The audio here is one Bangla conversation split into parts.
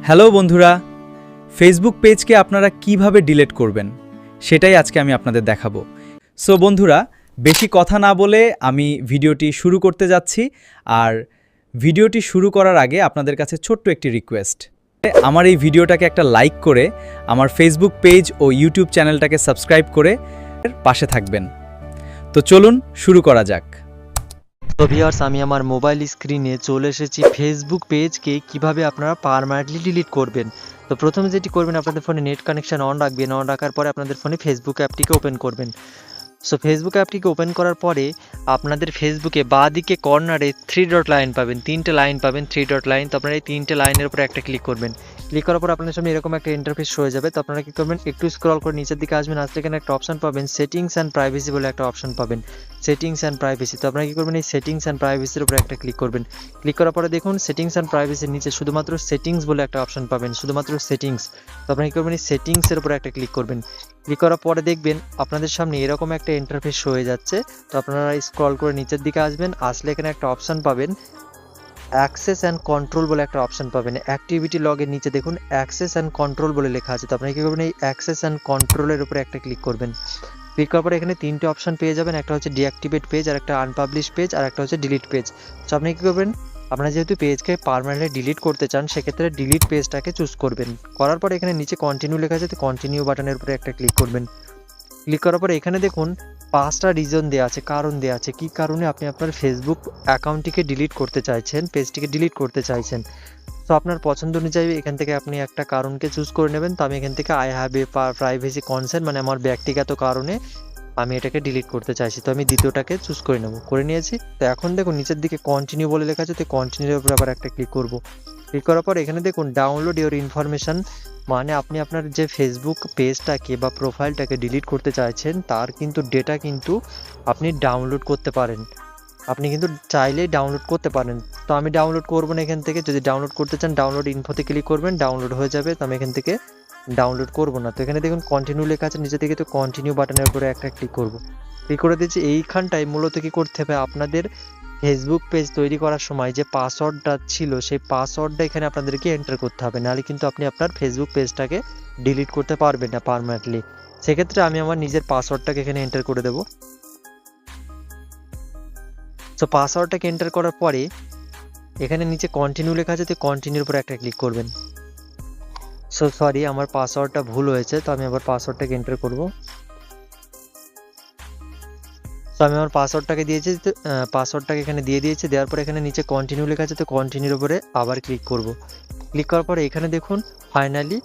হ্যালো বন্ধুরা, ফেসবুক পেজকে আপনারা কিভাবে ডিলিট করবেন সেটাই আজকে আমি আপনাদের দেখাবো। সো বন্ধুরা, বেশি কথা না বলে আমি ভিডিওটি শুরু করতে যাচ্ছি। আর ভিডিওটি শুরু করার আগে আপনাদের কাছে ছোট্ট একটি রিকোয়েস্ট, আমার এই ভিডিওটাকে একটা লাইক করে আমার ফেসবুক পেজ ও ইউটিউব চ্যানেলটাকে সাবস্ক্রাইব করে পাশে থাকবেন। তো চলুন শুরু করা যাক। তো ভিউয়ার্স, আমি আমার মোবাইল স্ক্রিনে চলে এসেছি ফেসবুক পেজকে কিভাবে আপনারা পার্মানেন্টলি ডিলিট করবেন। তো প্রথমে যেটি করবেন, আপনাদের ফোনে নেট কানেকশন অন রাখবেন। অন রাখার পরে আপনাদের ফোনে ফেসবুক অ্যাপটিকে ওপেন করবেন। সো ফেসবুক অ্যাপটিকে ওপেন করার পরে আপনাদের ফেসবুকে বাঁদিকে কর্নারে 3 ডট লাইন পাবেন, 3টে লাইন পাবেন, 3 ডট লাইন। তো আপনারা এই 3টে লাইনের উপরে একটা ক্লিক করবেন। ক্লিক করার পর আপনাদের সামনে এরকম একটা ইন্টারফেস হয়ে যাবে। তো আপনারা কি করবেন, একটু স্ক্রল করে নিচের দিকে আসবেন। আসলে এখানে একটা অপশন পাবেন সেটিংস অ্যান্ড প্রাইভেসি বলে একটা অপশন পাবেন, সেটিংস অ্যান্ড প্রাইভেসি। তো আপনারা কি করবেন, এই সেটিংস অ্যান্ড প্রাইভেসির উপরে একটা ক্লিক করবেন। ক্লিক করার পরে দেখুন সেটিংস অ্যান্ড প্রাইভেসির নিচে শুধুমাত্র সেটিংস বলে একটা অপশন পাবেন, শুধুমাত্র সেটিংস। তো আপনারা কি করবেন, এই সেটিংসের উপরে একটা ক্লিক করবেন। ক্লিক করার পরে দেখবেন আপনাদের সামনে এরকম একটা ইন্টারফেস হয়ে যাচ্ছে। তো আপনারা স্ক্রল করে নিচের দিকে আসবেন। আসলে এখানে একটা অপশন পাবেন অ্যাক্সেস অ্যান্ড কন্ট্রোল বলে একটা অপশন পাবেন। অ্যাক্টিভিটি লগের নিচে দেখুন অ্যাক্সেস অ্যান্ড কন্ট্রোল বলে লেখা আছে। তো আপনারা কি করবেন, এই অ্যাক্সেস অ্যান্ড কন্ট্রোলের উপরে একটা ক্লিক করবেন। ক্লিক করার পরে এখানে 3টে অপশন পেয়ে যাবেন, একটা হচ্ছে ডিঅ্যাক্টিভেট পেজ, আর একটা আনপাবলিশ পেজ, আর একটা হচ্ছে ডিলিট পেজ। তো আপনি কি করবেন, আপনারা যেহেতু পেজকে পার্মানেন্টলি ডিলিট করতে চান, সেক্ষেত্রে ডিলিট পেজটাকে চুজ করবেন। করার পরে এখানে নিচে কন্টিনিউ লেখা আছে, তো কন্টিনিউ বাটনের উপরে একটা ক্লিক করবেন। ক্লিক করার পরে এখানে দেখুন 5টা রিজন দেওয়া আছে, কারণ দেওয়া আছে কী কারণে আপনি আপনার ফেসবুক অ্যাকাউন্টটিকে ডিলিট করতে চাইছেন, পেজটিকে ডিলিট করতে চাইছেন। তো আপনার পছন্দ অনুযায়ী এখান থেকে আপনি একটা কারণকে চুজ করে নেবেন। তো আমি এখান থেকে I have a privacy concern, মানে আমার ব্যক্তিগত কারণে আমি এটাকে ডিলিট করতে চাইছি। তো আমি দ্বিতীয়টাকে চুজ করে নেব, করে নিয়েছি। তো এখন দেখুন নিচের দিকে কন্টিনিউ বলে লেখা আছে, তো কন্টিনিউর উপরে আবার একটা ক্লিক করব। ক্লিক করার পর এখানে দেখুন ডাউনলোড ইওর ইনফরমেশন, মানে আপনি আপনার যে ফেসবুক পেজটাকে বা প্রোফাইলটাকে ডিলিট করতে চাইছেন তার কিন্তু ডেটা কিন্তু আপনি ডাউনলোড করতে পারেন, আপনি কিন্তু চাইলেই ডাউনলোড করতে পারেন। তো আমি ডাউনলোড করবো না এখান থেকে। যদি ডাউনলোড করতে চান ডাউনলোড ইনফোতে ক্লিক করবেন, ডাউনলোড হয়ে যাবে। তো আমি এখান থেকে ডাউনলোড করবো না। তো এখানে দেখুন কন্টিনিউ লেখা আছে নিচে থেকে, তো কন্টিনিউ বাটনের উপরে একটা ক্লিক করবো। ক্লিক করে দিচ্ছি। এইখানটায় মূলত কি করতে হবে, আপনাদের ফেসবুক পেজ তৈরি করার সময় যে পাসওয়ার্ডটা ছিল সেই পাসওয়ার্ডটা এখানে আপনাদেরকে এন্টার করতে হবে, নাহলে কিন্তু আপনি আপনার ফেসবুক পেজটাকে ডিলিট করতে পারবেন না পার্মানেন্টলি। সেক্ষেত্রে আমি আমার নিজের পাসওয়ার্ডটাকে এখানে এন্টার করে দেবো। সো পাসওয়ার্ডটাকে এন্টার করার পরে এখানে নিচে কন্টিনিউ লেখা আছে, তো কন্টিনিউর উপর একটা ক্লিক করবেন। সো সরি, আমার পাসওয়ার্ডটা ভুল হয়েছে। তো আমি আবার পাসওয়ার্ডটাকে এন্টার করব। তো আমি আমার পাসওয়ার্ডটাকে দিয়েছি, পাসওয়ার্ডটাকে এখানে দিয়ে দিয়েছি। দেওয়ার পরে এখানে নিচে কন্টিনিউ লেখা আছে, তো কন্টিনিউর উপরে আবার ক্লিক করব। ক্লিক করার পরে এখানে দেখুন ফাইনালি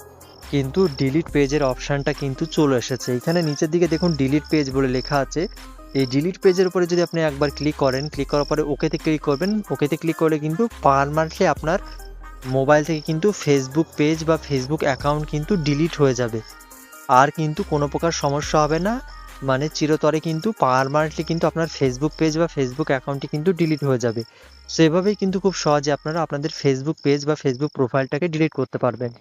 কিন্তু ডিলিট পেজের অপশানটা কিন্তু চলে এসেছে। এখানে নিচের দিকে দেখুন ডিলিট পেজ বলে লেখা আছে। এই ডিলিট পেজের উপরে যদি আপনি একবার ক্লিক করেন, ক্লিক করার পরে ওকেতে ক্লিক করবেন। ওকেতে ক্লিক করলে কিন্তু পার্মানেন্টলি আপনার মোবাইল থেকে কিন্তু ফেসবুক পেজ বা ফেসবুক অ্যাকাউন্ট কিন্তু ডিলিট হয়ে যাবে। আর কিন্তু কোনো প্রকার সমস্যা হবে না, মানে চিরতরে কিন্তু পার্মানেন্টলি কিন্তু আপনার ফেসবুক পেজ বা ফেসবুক অ্যাকাউন্টটি কিন্তু ডিলিট হয়ে যাবে। সো এভাবেই কিন্তু খুব সহজে আপনারা আপনাদের ফেসবুক পেজ বা ফেসবুক প্রোফাইলটাকে ডিলিট করতে পারবেন।